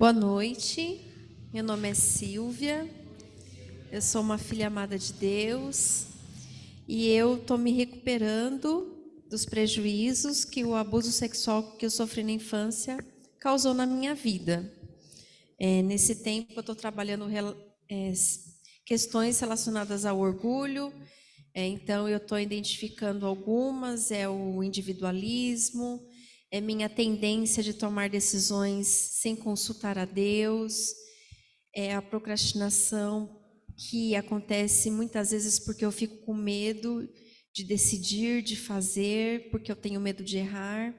Boa noite, meu nome é Silvia, eu sou uma filha amada de Deus e eu estou me recuperando dos prejuízos que o abuso sexual que eu sofri na infância causou na minha vida. Nesse tempo eu estou trabalhando questões relacionadas ao orgulho, então eu estou identificando algumas, o individualismo, minha tendência de tomar decisões sem consultar a Deus, a procrastinação que acontece muitas vezes porque eu fico com medo de decidir, de fazer, porque eu tenho medo de errar.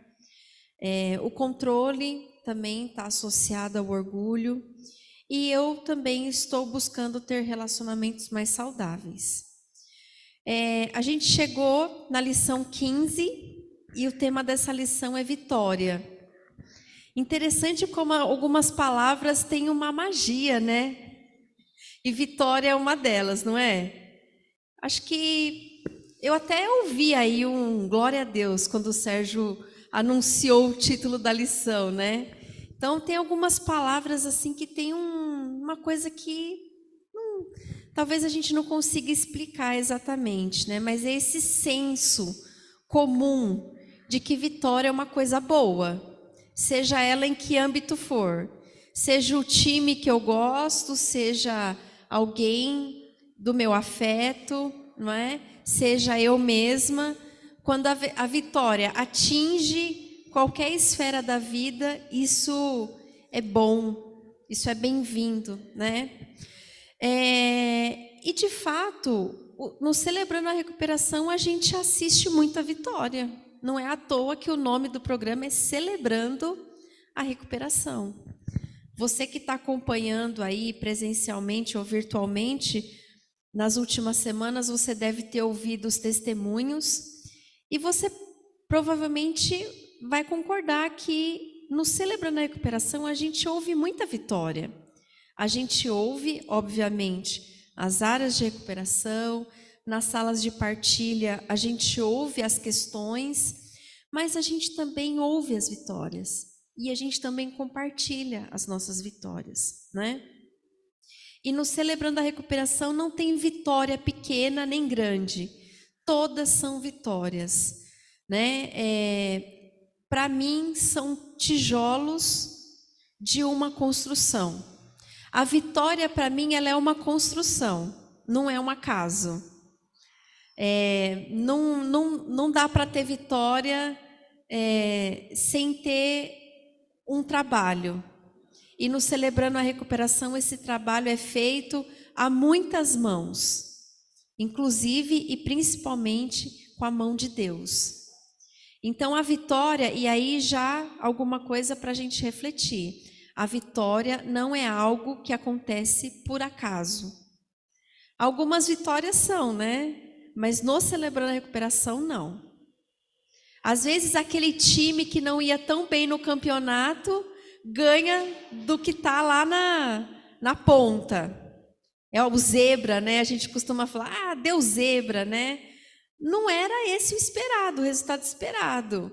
O controle também está associado ao orgulho. E eu também estou buscando ter relacionamentos mais saudáveis. A gente chegou na lição 15 e o tema dessa lição é vitória. Interessante como algumas palavras têm uma magia, né? E vitória é uma delas, não é? Acho que eu até ouvi aí um glória a Deus quando o Sérgio anunciou o título da lição, né? Então tem algumas palavras assim que tem uma coisa que talvez a gente não consiga explicar exatamente, né? Mas é esse senso comum de que vitória é uma coisa boa, seja ela em que âmbito for, seja o time que eu gosto, seja alguém do meu afeto, não é? Seja eu mesma, quando a vitória atinge qualquer esfera da vida, isso é bom, isso é bem-vindo, né? E de fato, no Celebrando a Recuperação, a gente assiste muita vitória. Não é à toa que o nome do programa é Celebrando a Recuperação. Você que está acompanhando aí presencialmente ou virtualmente, nas últimas semanas você deve ter ouvido os testemunhos e você provavelmente vai concordar que no Celebrando a Recuperação a gente ouve muita vitória. A gente ouve, obviamente, as áreas de recuperação, nas salas de partilha a gente ouve as questões, mas a gente também ouve as vitórias e a gente também compartilha as nossas vitórias, né? E no Celebrando a Recuperação não tem vitória pequena nem grande, todas são vitórias, né? Para mim são tijolos de uma construção. A vitória para mim ela é uma construção, não é um acaso. Não dá para ter vitória sem ter um trabalho. E no Celebrando a Recuperação esse trabalho é feito a muitas mãos, inclusive e principalmente com a mão de Deus. Então a vitória, e aí já alguma coisa para a gente refletir, a vitória não é algo que acontece por acaso. Algumas vitórias são, né? Mas no Celebrando a Recuperação, não. Às vezes aquele time que não ia tão bem no campeonato ganha do que está lá na ponta. É o zebra, né? A gente costuma falar, deu zebra, né? Não era esse o esperado, o resultado esperado.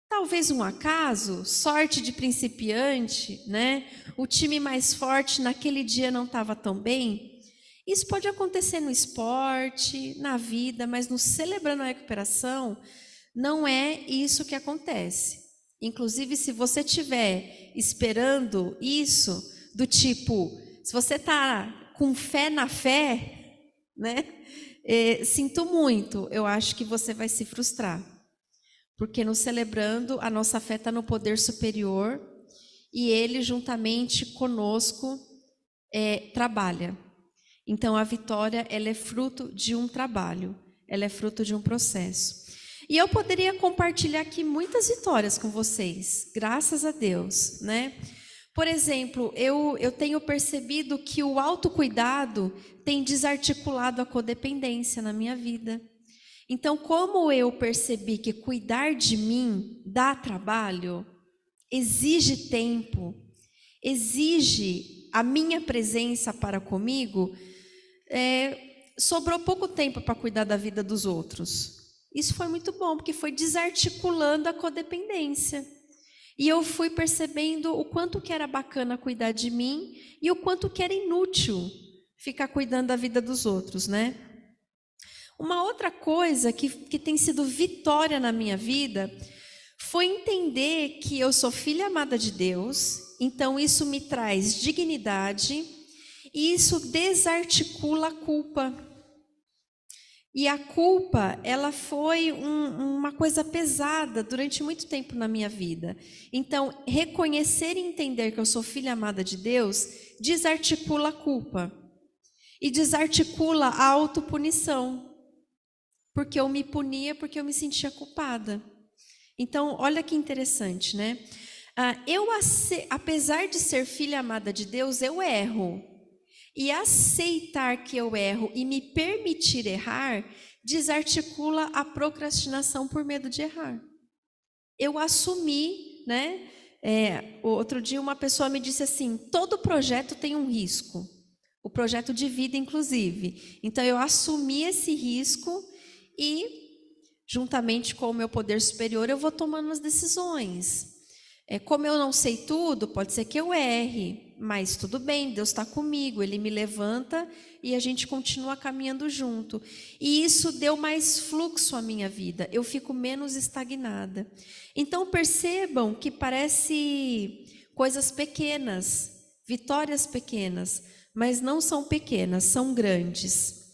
Talvez um acaso, sorte de principiante, né? O time mais forte naquele dia não estava tão bem. Isso pode acontecer no esporte, na vida, mas no Celebrando a Recuperação, não é isso que acontece. Inclusive, se você estiver esperando isso, do tipo, se você está com fé na fé, né? Sinto muito, eu acho que você vai se frustrar. Porque no Celebrando, a nossa fé está no poder superior e ele, juntamente conosco, trabalha. Então, a vitória, ela é fruto de um trabalho, ela é fruto de um processo. E eu poderia compartilhar aqui muitas vitórias com vocês, graças a Deus, né? Por exemplo, eu tenho percebido que o autocuidado tem desarticulado a codependência na minha vida. Então, como eu percebi que cuidar de mim dá trabalho, exige tempo, exige a minha presença para comigo, sobrou pouco tempo para cuidar da vida dos outros. Isso foi muito bom, porque foi desarticulando a codependência. E eu fui percebendo o quanto que era bacana cuidar de mim e o quanto que era inútil ficar cuidando da vida dos outros, né? Uma outra coisa que tem sido vitória na minha vida foi entender que eu sou filha amada de Deus, então isso me traz dignidade e isso desarticula a culpa. E a culpa, ela foi uma coisa pesada durante muito tempo na minha vida. Então, reconhecer e entender que eu sou filha amada de Deus desarticula a culpa e desarticula a autopunição, porque eu me punia porque eu me sentia culpada. Então, olha que interessante, né? Apesar de ser filha amada de Deus, eu erro. E aceitar que eu erro e me permitir errar, desarticula a procrastinação por medo de errar. Eu assumi, né? Outro dia uma pessoa me disse assim, todo projeto tem um risco. O projeto de vida, inclusive. Então, eu assumi esse risco e, juntamente com o meu poder superior, eu vou tomando as decisões. Como eu não sei tudo, pode ser que eu erre, mas tudo bem, Deus está comigo, Ele me levanta e a gente continua caminhando junto. E isso deu mais fluxo à minha vida, eu fico menos estagnada. Então percebam que parece coisas pequenas, vitórias pequenas, mas não são pequenas, são grandes.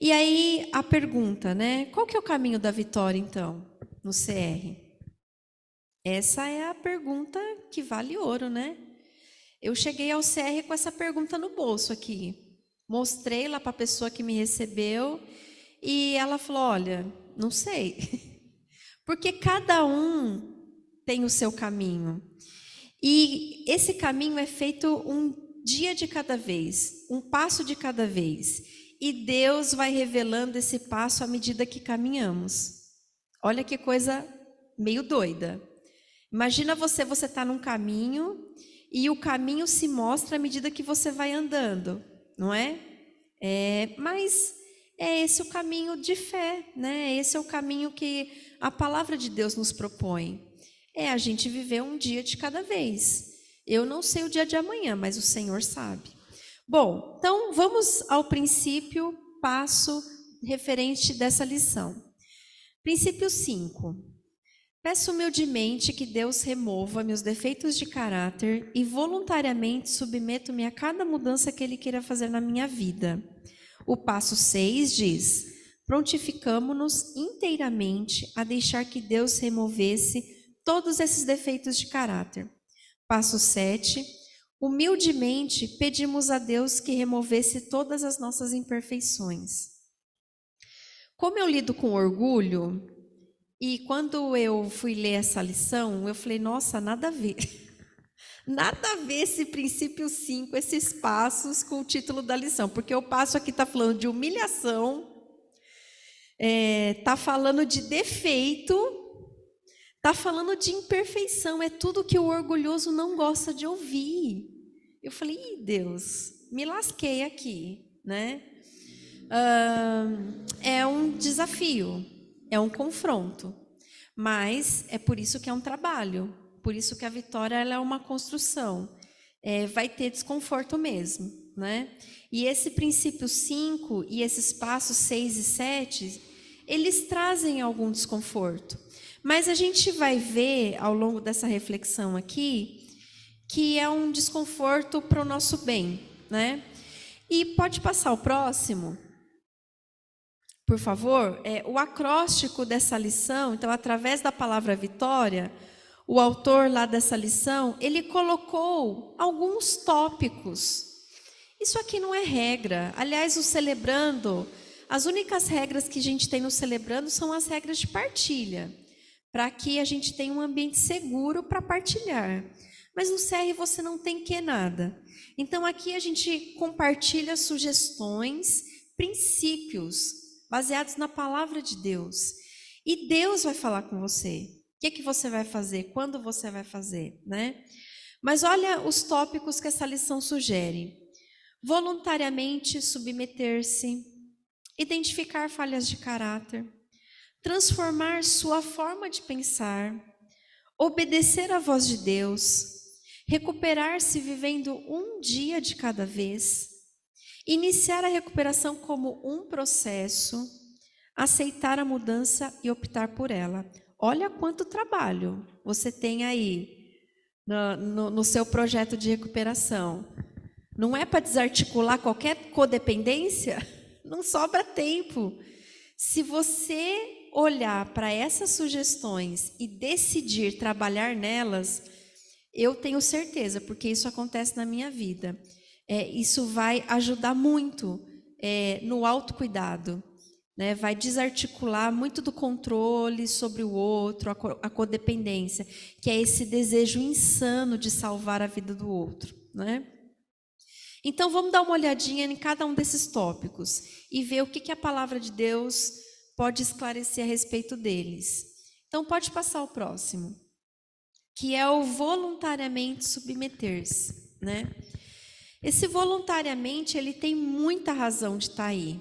E aí a pergunta, né? Qual que é o caminho da vitória então, no CR? Essa é a pergunta que vale ouro, né? Eu cheguei ao CR com essa pergunta no bolso aqui. Mostrei lá para a pessoa que me recebeu e ela falou, olha, não sei. Porque cada um tem o seu caminho. E esse caminho é feito um dia de cada vez, um passo de cada vez. E Deus vai revelando esse passo à medida que caminhamos. Olha que coisa meio doida. Imagina você está num caminho e o caminho se mostra à medida que você vai andando, não é? Mas é esse o caminho de fé, né? Esse é o caminho que a palavra de Deus nos propõe. É a gente viver um dia de cada vez. Eu não sei o dia de amanhã, mas o Senhor sabe. Bom, então vamos ao princípio, passo referente dessa lição. Princípio 5. Peço humildemente que Deus remova meus defeitos de caráter e voluntariamente submeto-me a cada mudança que Ele queira fazer na minha vida. O passo 6 diz: prontificamo-nos inteiramente a deixar que Deus removesse todos esses defeitos de caráter. Passo 7. Humildemente pedimos a Deus que removesse todas as nossas imperfeições. Como eu lido com orgulho, e quando eu fui ler essa lição, eu falei, nossa, nada a ver. Nada a ver esse princípio 5, esses passos com o título da lição. Porque o passo aqui está falando de humilhação, está falando de defeito, está falando de imperfeição. É tudo que o orgulhoso não gosta de ouvir. Eu falei, ih, Deus, me lasquei aqui, né? É um desafio. É um confronto, mas é por isso que é um trabalho, por isso que a vitória ela é uma construção, vai ter desconforto mesmo, né? E esse princípio 5 e esses passos 6 e 7, eles trazem algum desconforto, mas a gente vai ver ao longo dessa reflexão aqui, que é um desconforto para o nosso bem, né? E pode passar o próximo. Por favor, o acróstico dessa lição, então, através da palavra vitória, o autor lá dessa lição, ele colocou alguns tópicos. Isso aqui não é regra. Aliás, o celebrando, as únicas regras que a gente tem no celebrando são as regras de partilha, para que a gente tenha um ambiente seguro para partilhar. Mas no CR você não tem que nada. Então, aqui a gente compartilha sugestões, princípios, baseados na palavra de Deus. E Deus vai falar com você. O que você vai fazer? Quando você vai fazer, né? Mas olha os tópicos que essa lição sugere. Voluntariamente submeter-se, identificar falhas de caráter, transformar sua forma de pensar, obedecer à voz de Deus, recuperar-se vivendo um dia de cada vez, iniciar a recuperação como um processo, aceitar a mudança e optar por ela. Olha quanto trabalho você tem aí no seu projeto de recuperação. Não é para desarticular qualquer codependência? Não sobra tempo. Se você olhar para essas sugestões e decidir trabalhar nelas, eu tenho certeza, porque isso acontece na minha vida. Isso vai ajudar muito no autocuidado, né? Vai desarticular muito do controle sobre o outro, a codependência, que é esse desejo insano de salvar a vida do outro, né? Então vamos dar uma olhadinha em cada um desses tópicos e ver o que a palavra de Deus pode esclarecer a respeito deles. Então pode passar o próximo, que é o voluntariamente submeter-se, né? Esse voluntariamente, ele tem muita razão de estar aí.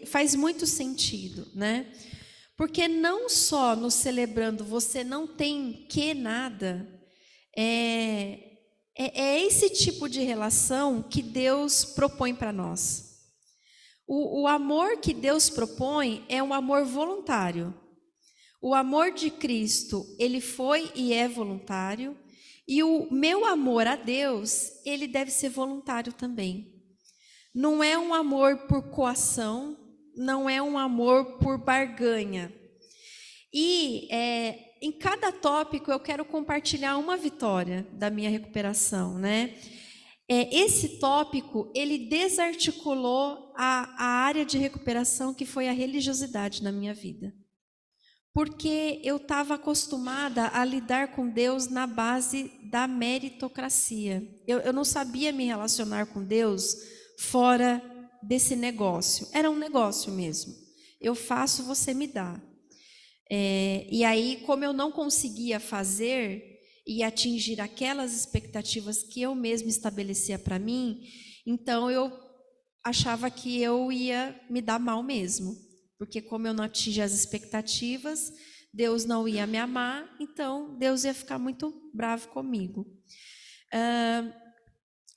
Faz muito sentido, né? Porque não só no celebrando você não tem que nada, é esse tipo de relação que Deus propõe para nós. O amor que Deus propõe é um amor voluntário. O amor de Cristo, ele foi e é voluntário, e o meu amor a Deus, ele deve ser voluntário também. Não é um amor por coação, não é um amor por barganha. E em cada tópico eu quero compartilhar uma vitória da minha recuperação, né? Esse tópico, ele desarticulou a área de recuperação que foi a religiosidade na minha vida. Porque eu estava acostumada a lidar com Deus na base da meritocracia. Eu não sabia me relacionar com Deus fora desse negócio. Era um negócio mesmo. Eu faço, você me dá. E aí, como eu não conseguia fazer e atingir aquelas expectativas que eu mesma estabelecia para mim, então eu achava que eu ia me dar mal mesmo. Porque como eu não atingi as expectativas, Deus não ia me amar, então Deus ia ficar muito bravo comigo.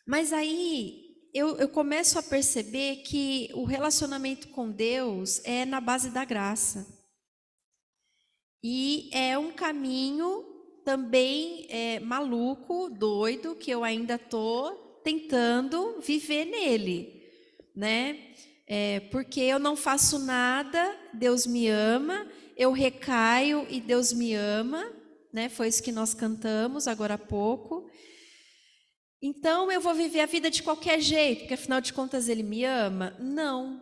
Mas aí eu começo a perceber que o relacionamento com Deus é na base da graça. E é um caminho também maluco, doido, que eu ainda estou tentando viver nele, né? Porque eu não faço nada, Deus me ama, eu recaio e Deus me ama, né? Foi isso que nós cantamos agora há pouco. Então eu vou viver a vida de qualquer jeito, porque afinal de contas Ele me ama? Não.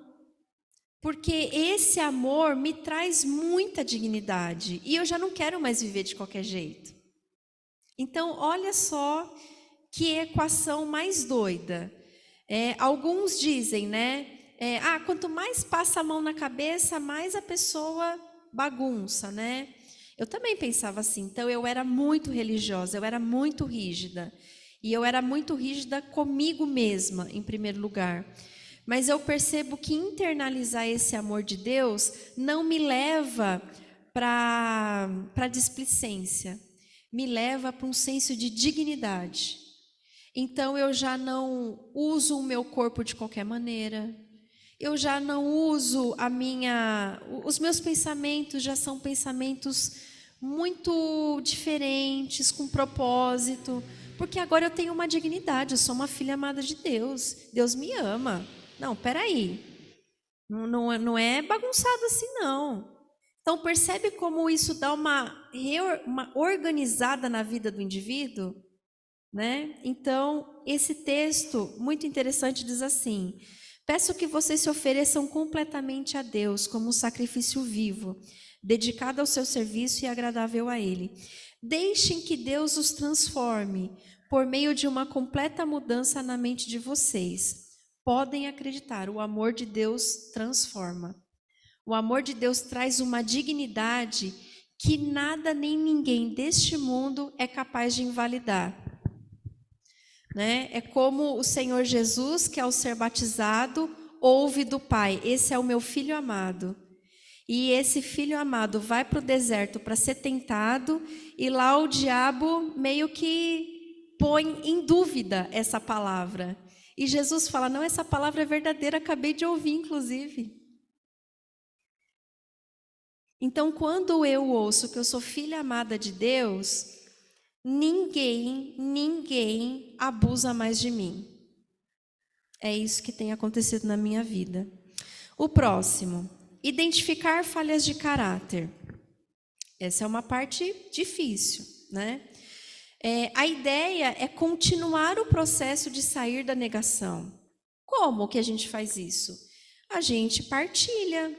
Porque esse amor me traz muita dignidade e eu já não quero mais viver de qualquer jeito. Então olha só que equação mais doida. Alguns dizem, né? Quanto mais passa a mão na cabeça, mais a pessoa bagunça, né? Eu também pensava assim, então eu era muito religiosa, eu era muito rígida. E eu era muito rígida comigo mesma, em primeiro lugar. Mas eu percebo que internalizar esse amor de Deus não me leva para displicência, me leva para um senso de dignidade. Então eu já não uso o meu corpo de qualquer maneira. Eu já não uso os meus pensamentos já são pensamentos muito diferentes, com propósito, porque agora eu tenho uma dignidade, eu sou uma filha amada de Deus, Deus me ama. Não, peraí, não é bagunçado assim não. Então percebe como isso dá uma organizada na vida do indivíduo, né? Então esse texto muito interessante diz assim: peço que vocês se ofereçam completamente a Deus como um sacrifício vivo, dedicado ao seu serviço e agradável a Ele. Deixem que Deus os transforme por meio de uma completa mudança na mente de vocês. Podem acreditar, o amor de Deus transforma. O amor de Deus traz uma dignidade que nada nem ninguém deste mundo é capaz de invalidar. Né? É como o Senhor Jesus, que ao ser batizado, ouve do Pai: esse é o meu filho amado. E esse filho amado vai para o deserto para ser tentado, e lá o diabo meio que põe em dúvida essa palavra. E Jesus fala: não, essa palavra é verdadeira, acabei de ouvir, inclusive. Então, quando eu ouço que eu sou filha amada de Deus, ninguém abusa mais de mim. É isso que tem acontecido na minha vida. O próximo, identificar falhas de caráter. Essa é uma parte difícil, né? A ideia é continuar o processo de sair da negação. Como que a gente faz isso? A gente partilha,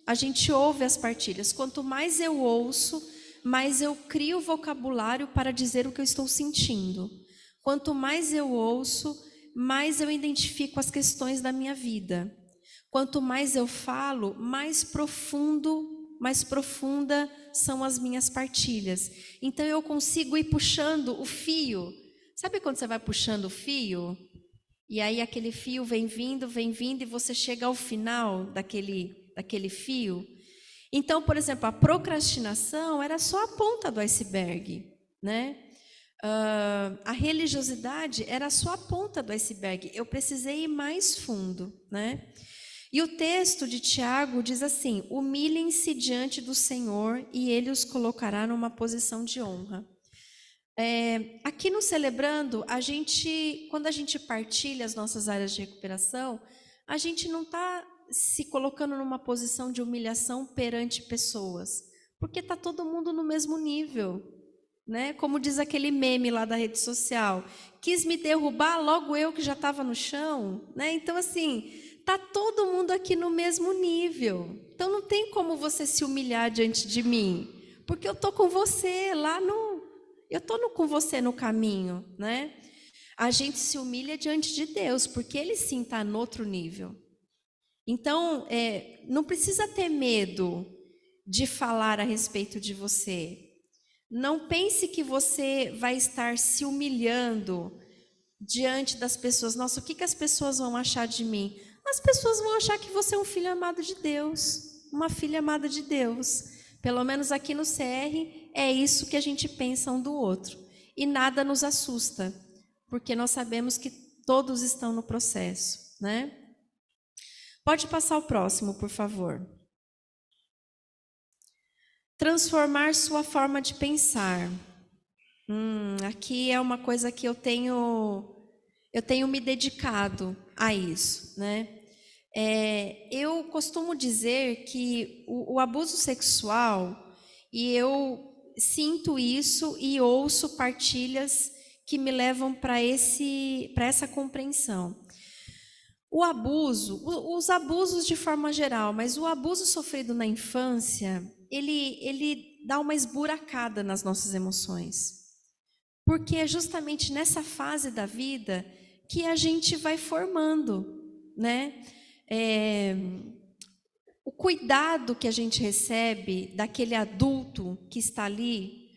a gente ouve as partilhas. Quanto mais eu ouço, mais eu crio vocabulário para dizer o que eu estou sentindo. Quanto mais eu ouço, mais eu identifico as questões da minha vida. Quanto mais eu falo, mais profunda são as minhas partilhas. Então eu consigo ir puxando o fio. Sabe quando você vai puxando o fio? E aí aquele fio vem vindo, e você chega ao final daquele fio. Então, por exemplo, a procrastinação era só a ponta do iceberg, né? A religiosidade era só a ponta do iceberg. Eu precisei ir mais fundo, né? E o texto de Tiago diz assim: humilhem-se diante do Senhor e Ele os colocará numa posição de honra. Aqui no Celebrando, quando a gente partilha as nossas áreas de recuperação, a gente não está se colocando numa posição de humilhação perante pessoas, porque está todo mundo no mesmo nível, né? Como diz aquele meme lá da rede social: quis me derrubar, logo eu que já estava no chão, né? Então, assim, está todo mundo aqui no mesmo nível. Então, não tem como você se humilhar diante de mim, porque eu estou com você eu estou com você no caminho, né? A gente se humilha diante de Deus, porque Ele sim está no outro nível. Então, não precisa ter medo de falar a respeito de você. Não pense que você vai estar se humilhando diante das pessoas. Nossa, o que as pessoas vão achar de mim? As pessoas vão achar que você é um filho amado de Deus, uma filha amada de Deus. Pelo menos aqui no CR, é isso que a gente pensa um do outro. E nada nos assusta, porque nós sabemos que todos estão no processo, né? Pode passar o próximo, por favor. Transformar sua forma de pensar. Aqui é uma coisa que eu tenho me dedicado a isso, né? Eu costumo dizer que o abuso sexual, e eu sinto isso e ouço partilhas que me levam para essa compreensão. O abuso, os abusos de forma geral, mas o abuso sofrido na infância, ele dá uma esburacada nas nossas emoções. Porque é justamente nessa fase da vida que a gente vai formando, né? O cuidado que a gente recebe daquele adulto que está ali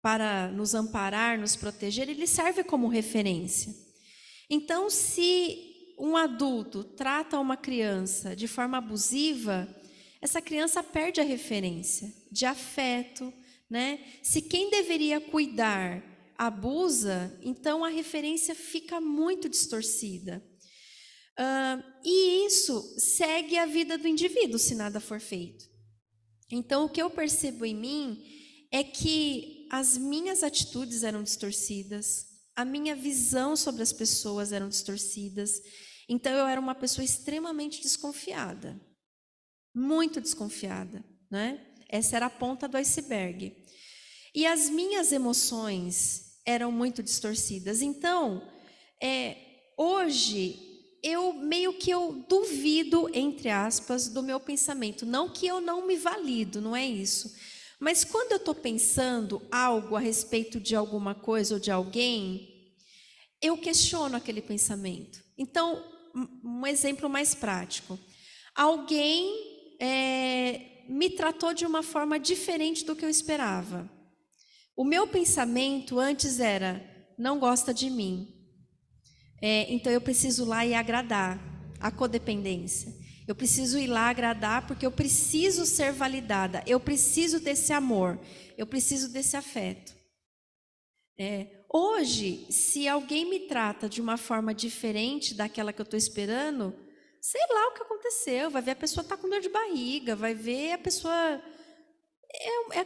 para nos amparar, nos proteger, ele serve como referência. Então, se um adulto trata uma criança de forma abusiva, essa criança perde a referência de afeto, né? Se quem deveria cuidar abusa, então a referência fica muito distorcida. E isso segue a vida do indivíduo se nada for feito. Então, o que eu percebo em mim é que as minhas atitudes eram distorcidas, a minha visão sobre as pessoas eram distorcidas. Então, eu era uma pessoa extremamente desconfiada, muito desconfiada, né? Essa era a ponta do iceberg. E as minhas emoções eram muito distorcidas. Então, hoje, meio que eu duvido, entre aspas, do meu pensamento. Não que eu não me valido, não é isso. Mas quando eu estou pensando algo a respeito de alguma coisa ou de alguém, eu questiono aquele pensamento. Então, um exemplo mais prático. Alguém me tratou de uma forma diferente do que eu esperava. O meu pensamento antes era: não gosta de mim. Então eu preciso ir lá e agradar, a codependência. Eu preciso ir lá agradar porque eu preciso ser validada. Eu preciso desse amor. Eu preciso desse afeto. Hoje, se alguém me trata de uma forma diferente daquela que eu estou esperando, sei lá o que aconteceu. Vai ver a pessoa está com dor de barriga, vai ver a pessoa...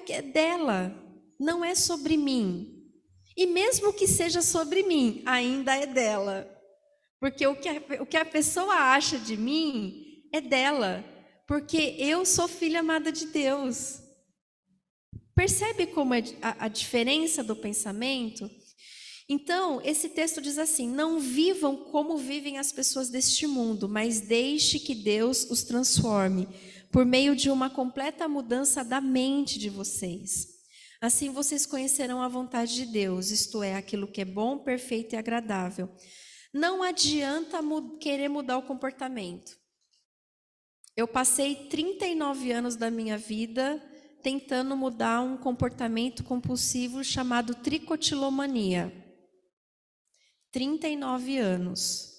É dela, não é sobre mim. E mesmo que seja sobre mim, ainda é dela. Porque o que a pessoa acha de mim é dela. Porque eu sou filha amada de Deus. Percebe como é a diferença do pensamento? Então, esse texto diz assim: não vivam como vivem as pessoas deste mundo, mas deixe que Deus os transforme por meio de uma completa mudança da mente de vocês. Assim vocês conhecerão a vontade de Deus, isto é, aquilo que é bom, perfeito e agradável. Não adianta querer mudar o comportamento. Eu passei 39 anos da minha vida tentando mudar um comportamento compulsivo chamado tricotilomania. 39 anos.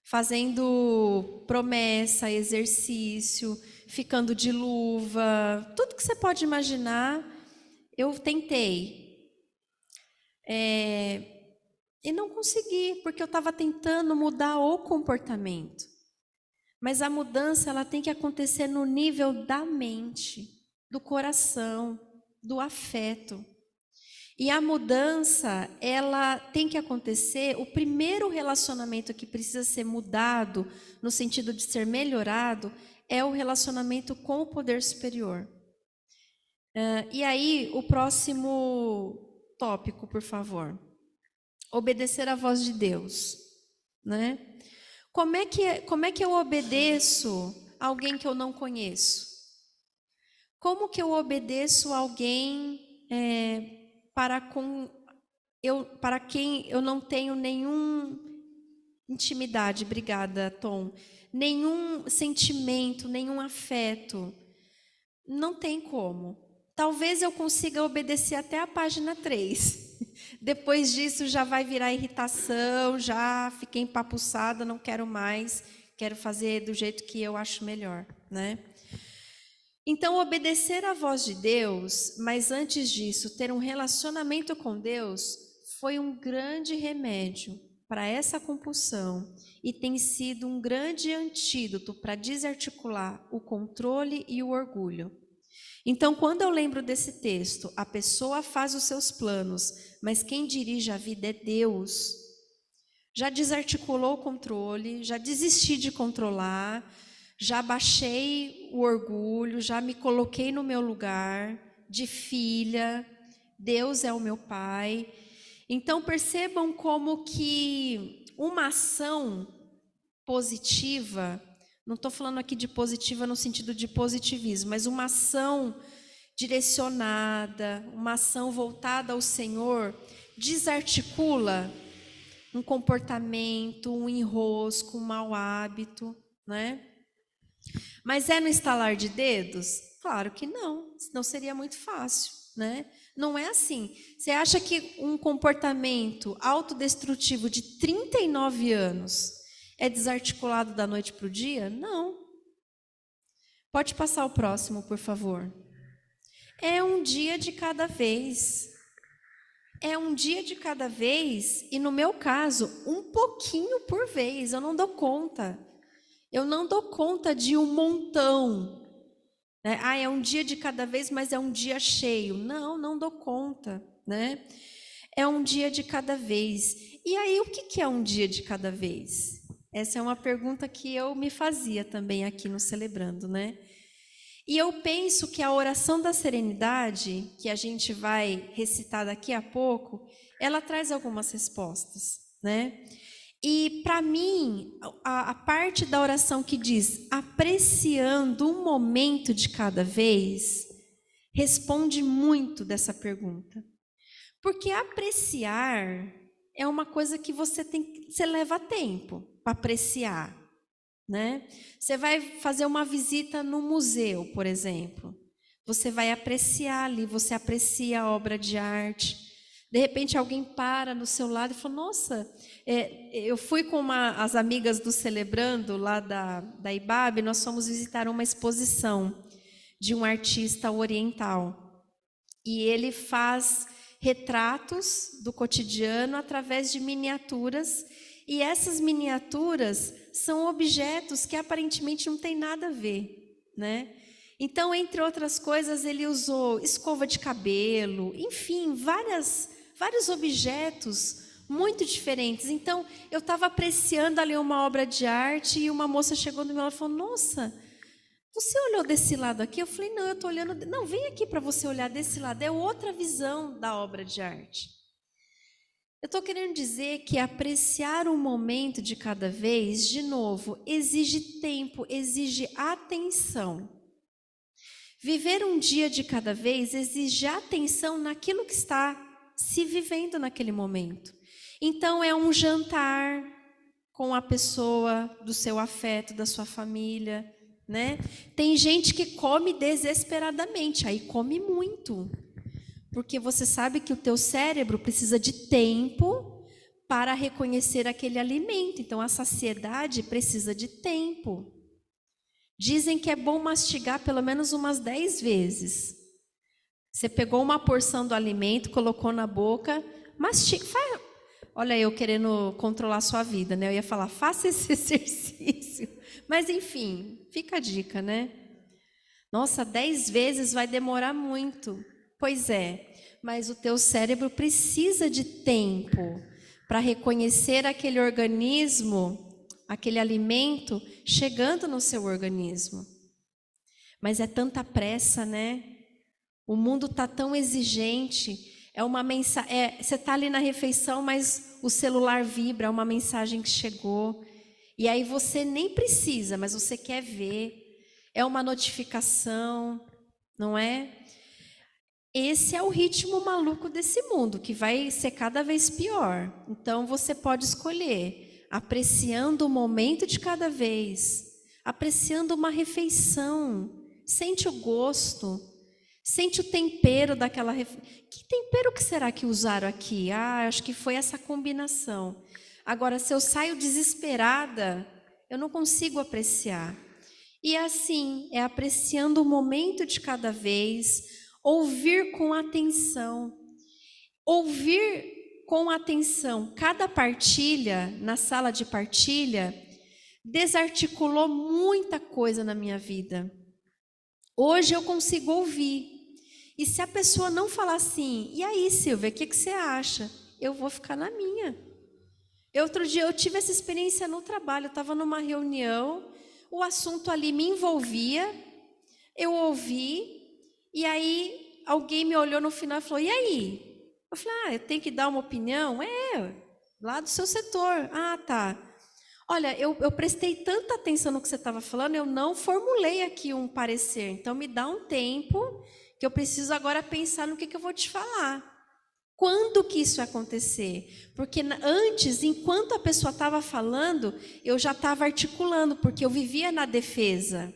Fazendo promessa, exercício, ficando de luva, tudo que você pode imaginar, eu tentei. E não consegui, porque eu estava tentando mudar o comportamento. Mas a mudança ela tem que acontecer no nível da mente, do coração, do afeto. E a mudança, ela tem que acontecer, o primeiro relacionamento que precisa ser mudado, no sentido de ser melhorado, é o relacionamento com o poder superior. E aí, o próximo tópico, por favor. Obedecer à voz de Deus, né? Como é que eu obedeço alguém que eu não conheço? Como que eu obedeço alguém para quem eu não tenho nenhuma intimidade? Obrigada, Tom. Nenhum sentimento, nenhum afeto. Não tem como. Talvez eu consiga obedecer até a página 3. Depois disso já vai virar irritação, já fiquei empapuçada, não quero mais, quero fazer do jeito que eu acho melhor, né? Então, obedecer à voz de Deus, mas antes disso, ter um relacionamento com Deus, foi um grande remédio para essa compulsão e tem sido um grande antídoto para desarticular o controle e o orgulho. Então, quando eu lembro desse texto, a pessoa faz os seus planos, mas quem dirige a vida é Deus. Já desarticulou o controle, já desisti de controlar, já baixei o orgulho, já me coloquei no meu lugar de filha, Deus é o meu Pai. Então, percebam como que uma ação positiva, não estou falando aqui de positiva no sentido de positivismo, mas uma ação direcionada, uma ação voltada ao Senhor, desarticula um comportamento, um enrosco, um mau hábito, né? Mas é no estalar de dedos? Claro que não, senão seria muito fácil, né? Não é assim. Você acha que um comportamento autodestrutivo de 39 anos é desarticulado da noite para o dia? Não. Pode passar o próximo, por favor. É um dia de cada vez. É um dia de cada vez e, no meu caso, um pouquinho por vez. Eu não dou conta. Eu não dou conta de um montão. É um dia de cada vez, mas é um dia cheio. Não dou conta, né? É um dia de cada vez. E aí, o que é um dia de cada vez? Essa é uma pergunta que eu me fazia também aqui no Celebrando, né? E eu penso que a oração da serenidade, que a gente vai recitar daqui a pouco, ela traz algumas respostas, né? E para mim, a parte da oração que diz apreciando um momento de cada vez, responde muito dessa pergunta. Porque apreciar é uma coisa que você leva tempo para apreciar, né? Você vai fazer uma visita no museu, por exemplo. Você vai apreciar ali, você aprecia a obra de arte. De repente alguém para no seu lado e fala, nossa, eu fui com as amigas do Celebrando, lá da IBAB, nós fomos visitar uma exposição de um artista oriental. E ele faz retratos do cotidiano através de miniaturas, e essas miniaturas são objetos que aparentemente não tem nada a ver, né? Então, entre outras coisas, ele usou escova de cabelo, enfim, vários objetos muito diferentes. Então, eu estava apreciando ali uma obra de arte e uma moça chegou do meu lado e falou, nossa, você olhou desse lado aqui? Eu falei, não, eu estou olhando... Não, vem aqui para você olhar desse lado, é outra visão da obra de arte. Eu estou querendo dizer que apreciar um momento de cada vez, de novo, exige tempo, exige atenção. Viver um dia de cada vez exige atenção naquilo que está se vivendo naquele momento. Então, é um jantar com a pessoa do seu afeto, da sua família, né? Tem gente que come desesperadamente, aí come muito. Porque você sabe que o teu cérebro precisa de tempo para reconhecer aquele alimento. Então, a saciedade precisa de tempo. Dizem que é bom mastigar pelo menos umas 10 vezes. Você pegou uma porção do alimento, colocou na boca, mastiga. Olha, eu querendo controlar a sua vida, né? Eu ia falar, faça esse exercício. Mas, enfim, fica a dica, né? Nossa, 10 vezes vai demorar muito. Pois é, mas o teu cérebro precisa de tempo para reconhecer aquele organismo, aquele alimento chegando no seu organismo. Mas é tanta pressa, né? O mundo está tão exigente. É uma mensagem. Você está ali na refeição, mas o celular vibra, é uma mensagem que chegou. E aí você nem precisa, mas você quer ver. É uma notificação, não é? Esse é o ritmo maluco desse mundo, que vai ser cada vez pior. Então você pode escolher, apreciando o momento de cada vez, apreciando uma refeição, sente o gosto, sente o tempero daquela refeição. Que tempero que será que usaram aqui? Acho que foi essa combinação. Agora, se eu saio desesperada, eu não consigo apreciar. E assim, é apreciando o momento de cada vez, ouvir com atenção. Ouvir com atenção. Cada partilha, na sala de partilha, desarticulou muita coisa na minha vida. Hoje eu consigo ouvir. E se a pessoa não falar assim, e aí, Silvia, o que você acha? Eu vou ficar na minha. Outro dia eu tive essa experiência no trabalho, eu estava numa reunião, o assunto ali me envolvia, eu ouvi, e aí alguém me olhou no final e falou, e aí? Eu falei, eu tenho que dar uma opinião? Lá do seu setor. Tá. Olha, eu prestei tanta atenção no que você estava falando, eu não formulei aqui um parecer, então me dá um tempo, que eu preciso agora pensar no que eu vou te falar. Quando que isso ia acontecer? Porque antes, enquanto a pessoa estava falando, eu já estava articulando, porque eu vivia na defesa.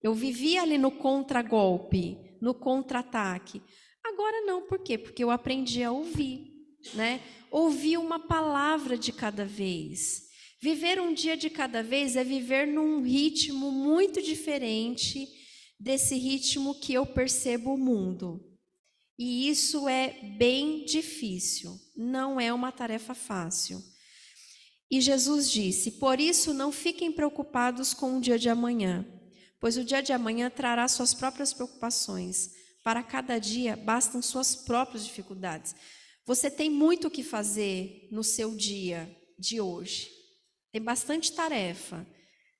Eu vivia ali no contragolpe, no contra-ataque. Agora não, por quê? Porque eu aprendi a ouvir, né? Ouvir uma palavra de cada vez. Viver um dia de cada vez é viver num ritmo muito diferente desse ritmo que eu percebo o mundo. E isso é bem difícil, não é uma tarefa fácil. E Jesus disse, por isso não fiquem preocupados com o dia de amanhã, pois o dia de amanhã trará suas próprias preocupações. Para cada dia bastam suas próprias dificuldades. Você tem muito o que fazer no seu dia de hoje. Tem bastante tarefa.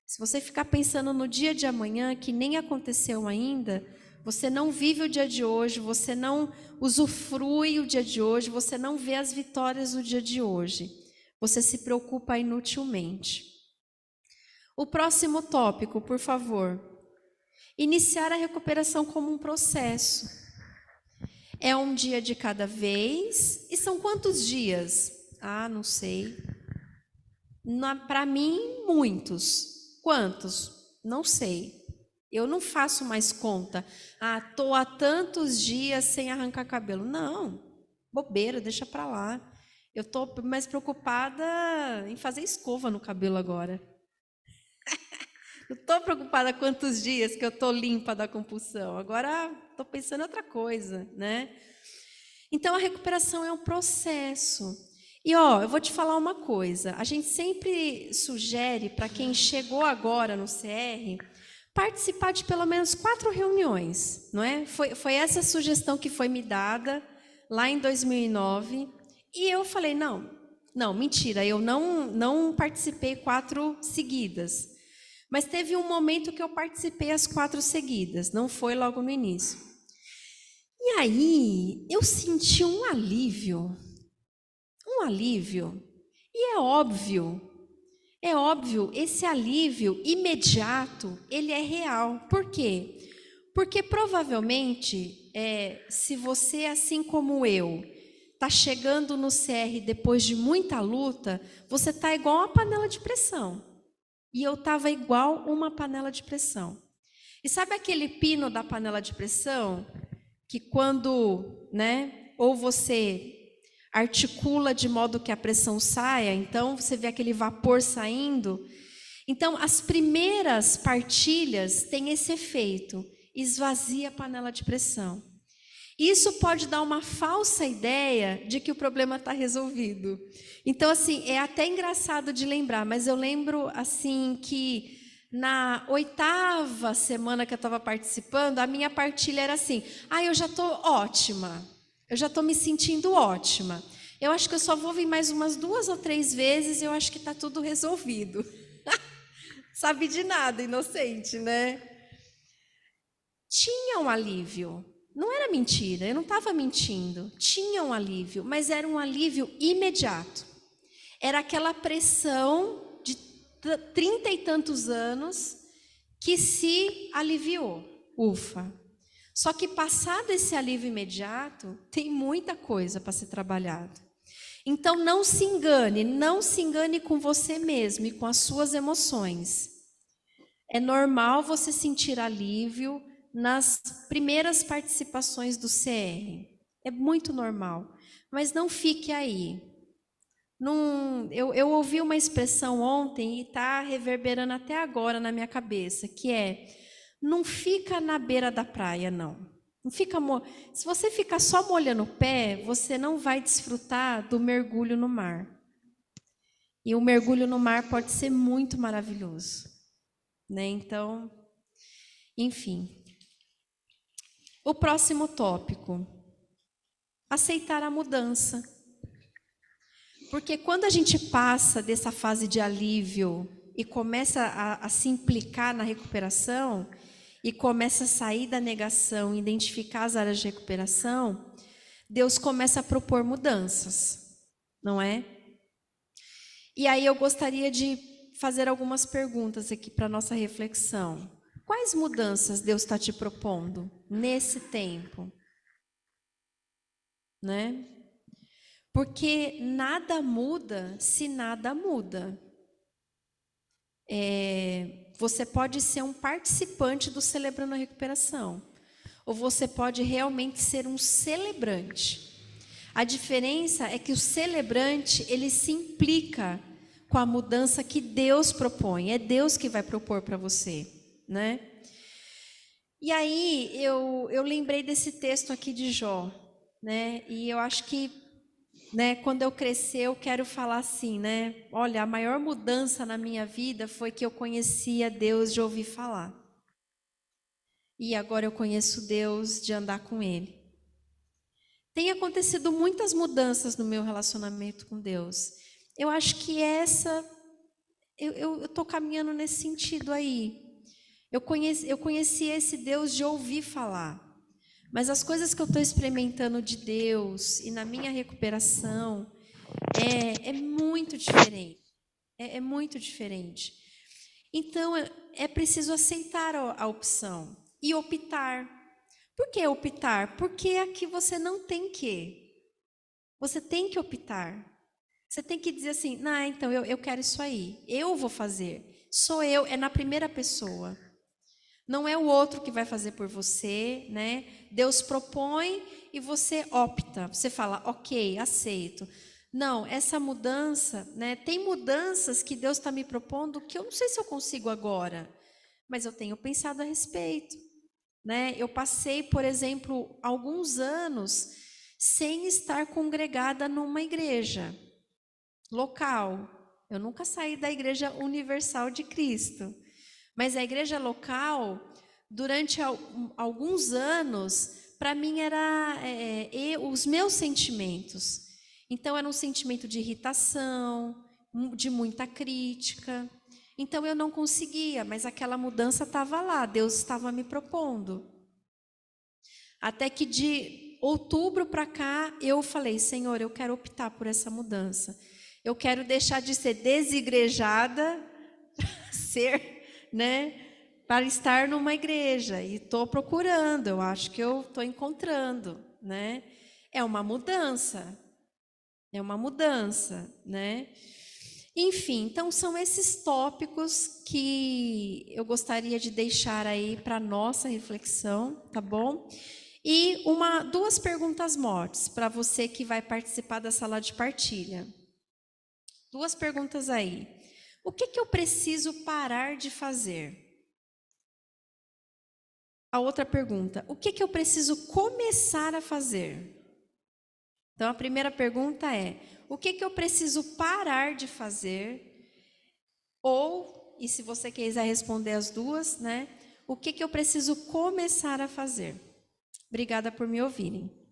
Se você ficar pensando no dia de amanhã, que nem aconteceu ainda, você não vive o dia de hoje, você não usufrui o dia de hoje, você não vê as vitórias do dia de hoje. Você se preocupa inutilmente. O próximo tópico, por favor. Iniciar a recuperação como um processo. É um dia de cada vez. E são quantos dias? Não sei. Para mim, muitos. Quantos? Não sei. Eu não faço mais conta. Estou há tantos dias sem arrancar cabelo. Não. bobeira, deixa para lá. Eu estou mais preocupada em fazer escova no cabelo agora. Não estou preocupada quantos dias que eu estou limpa da compulsão. Agora estou pensando em outra coisa, né? Então a recuperação é um processo. E eu vou te falar uma coisa. A gente sempre sugere para quem chegou agora no CR participar de pelo menos 4 reuniões, não é? Foi essa sugestão que foi me dada lá em 2009. E eu falei, não, mentira, eu não participei 4 seguidas. Mas teve um momento que eu participei as 4 seguidas, não foi logo no início. E aí, eu senti um alívio. E é óbvio, esse alívio imediato, ele é real. Por quê? Porque provavelmente, se você, assim como eu, está chegando no CR depois de muita luta, você está igual uma panela de pressão. E eu estava igual uma panela de pressão. E sabe aquele pino da panela de pressão? Que quando, ou você articula de modo que a pressão saia, então você vê aquele vapor saindo. Então, as primeiras partilhas têm esse efeito, esvazia a panela de pressão. Isso pode dar uma falsa ideia de que o problema está resolvido. Então, assim, é até engraçado de lembrar, mas eu lembro, assim, que na 8ª semana que eu estava participando, a minha partilha era assim, eu já estou ótima, eu já estou me sentindo ótima. Eu acho que eu só vou vir mais umas 2 ou 3 vezes e eu acho que está tudo resolvido. Sabe de nada, inocente, né? Tinha um alívio. Não era mentira, eu não estava mentindo. Tinha um alívio, mas era um alívio imediato. Era aquela pressão de 30 e tantos anos que se aliviou. Ufa. Só que passado esse alívio imediato, tem muita coisa para ser trabalhada. Então não se engane com você mesmo e com as suas emoções. É normal você sentir alívio nas primeiras participações do CR. É muito normal, mas não fique aí. Eu ouvi uma expressão ontem e está reverberando até agora na minha cabeça, que é, não fica na beira da praia, não. Se você ficar só molhando o pé, você não vai desfrutar do mergulho no mar. E o mergulho no mar pode ser muito maravilhoso, né? Então, enfim. O próximo tópico, aceitar a mudança. Porque quando a gente passa dessa fase de alívio e começa a se implicar na recuperação, e começa a sair da negação, identificar as áreas de recuperação, Deus começa a propor mudanças, não é? E aí eu gostaria de fazer algumas perguntas aqui para a nossa reflexão. Quais mudanças Deus está te propondo nesse tempo? Né? Porque nada muda se nada muda. Você pode ser um participante do Celebrando a Recuperação, ou você pode realmente ser um celebrante. A diferença é que o celebrante, ele se implica com a mudança que Deus propõe. É Deus que vai propor para você, né? E aí, eu lembrei desse texto aqui de Jó, né? E eu acho que, né, quando eu crescer, eu quero falar assim, né? Olha, a maior mudança na minha vida foi que eu conhecia Deus de ouvir falar. E agora eu conheço Deus de andar com Ele. Tem acontecido muitas mudanças no meu relacionamento com Deus. Eu acho que eu estou caminhando nesse sentido aí. Eu conheci esse Deus de ouvir falar. Mas as coisas que eu estou experimentando de Deus e na minha recuperação é muito diferente. É muito diferente. Então, é preciso aceitar a opção e optar. Por que optar? Porque aqui você não tem que. Você tem que optar. Você tem que dizer assim, então eu quero isso aí. Eu vou fazer. Sou eu, é na primeira pessoa. Não é o outro que vai fazer por você, né? Deus propõe e você opta. Você fala, ok, aceito. Não, essa mudança, né? Tem mudanças que Deus está me propondo que eu não sei se eu consigo agora, mas eu tenho pensado a respeito, né? Eu passei, por exemplo, alguns anos sem estar congregada numa igreja local. Eu nunca saí da Igreja Universal de Cristo. Mas a igreja local, durante alguns anos, para mim era os meus sentimentos. Então era um sentimento de irritação, de muita crítica. Então eu não conseguia, mas aquela mudança estava lá, Deus estava me propondo. Até que de outubro para cá eu falei, Senhor, eu quero optar por essa mudança. Eu quero deixar de ser desigrejada, ser, né, para estar numa igreja. E estou procurando, eu acho que eu estou encontrando, né? É uma mudança, né? Enfim, então são esses tópicos que eu gostaria de deixar aí para nossa reflexão, tá bom? E duas perguntas mortes para você que vai participar da sala de partilha. Duas perguntas aí. O que eu preciso parar de fazer? A outra pergunta, o que eu preciso começar a fazer? Então, a primeira pergunta é, o que eu preciso parar de fazer? Ou, e se você quiser responder as duas, né? O que eu preciso começar a fazer? Obrigada por me ouvirem.